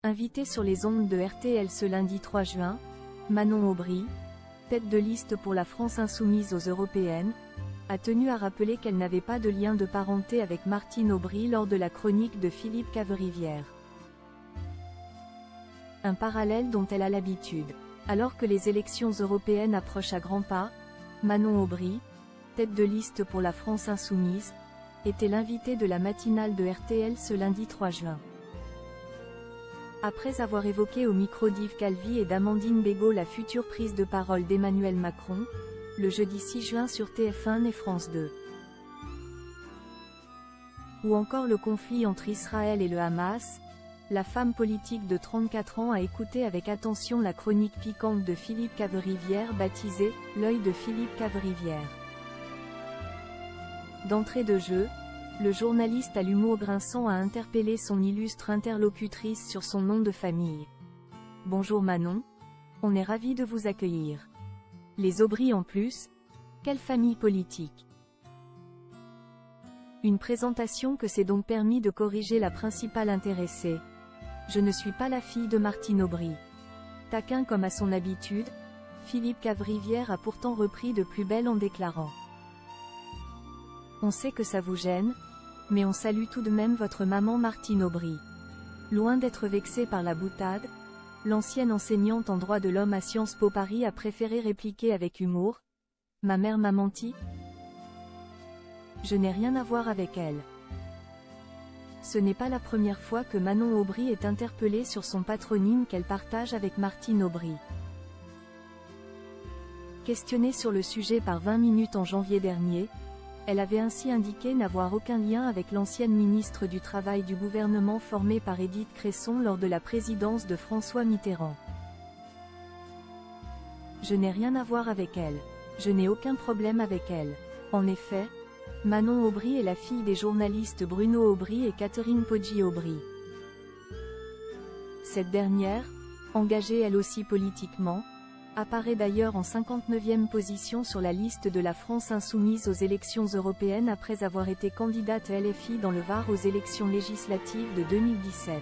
Invitée sur les ondes de RTL ce lundi 3 juin, Manon Aubry, tête de liste pour la France insoumise aux européennes, a tenu à rappeler qu'elle n'avait pas de lien de parenté avec Martine Aubry lors de la chronique de Philippe Caverivière. Un parallèle dont elle a l'habitude. Alors que les élections européennes approchent à grands pas, Manon Aubry, tête de liste pour la France insoumise, était l'invitée de la matinale de RTL ce lundi 3 juin. Après avoir évoqué au micro d'Yves Calvi et d'Amandine Bégaud la future prise de parole d'Emmanuel Macron, le jeudi 6 juin sur TF1 et France 2. Ou encore le conflit entre Israël et le Hamas, la femme politique de 34 ans a écouté avec attention la chronique piquante de Philippe Caverivière baptisée « L'œil de Philippe Caverivière ». D'entrée de jeu, le journaliste à l'humour grinçant a interpellé son illustre interlocutrice sur son nom de famille. « Bonjour Manon, on est ravis de vous accueillir. Les Aubry en plus, quelle famille politique !» Une présentation que s'est donc permis de corriger la principale intéressée. « Je ne suis pas la fille de Martine Aubry. » Taquin comme à son habitude, Philippe Caverivière a pourtant repris de plus belle en déclarant: « On sait que ça vous gêne, mais on salue tout de même votre maman Martine Aubry. » Loin d'être vexée par la boutade, l'ancienne enseignante en droit de l'homme à Sciences Po Paris a préféré répliquer avec humour: « Ma mère m'a menti. Je n'ai rien à voir avec elle. » Ce n'est pas la première fois que Manon Aubry est interpellée sur son patronyme qu'elle partage avec Martine Aubry. Questionnée sur le sujet par 20 minutes en janvier dernier, elle avait ainsi indiqué n'avoir aucun lien avec l'ancienne ministre du Travail du gouvernement formé par Édith Cresson lors de la présidence de François Mitterrand. « Je n'ai rien à voir avec elle. Je n'ai aucun problème avec elle. » En effet, Manon Aubry est la fille des journalistes Bruno Aubry et Catherine Poggi Aubry. Cette dernière, engagée elle aussi politiquement, apparaît d'ailleurs en 59e position sur la liste de la France insoumise aux élections européennes après avoir été candidate LFI dans le Var aux élections législatives de 2017.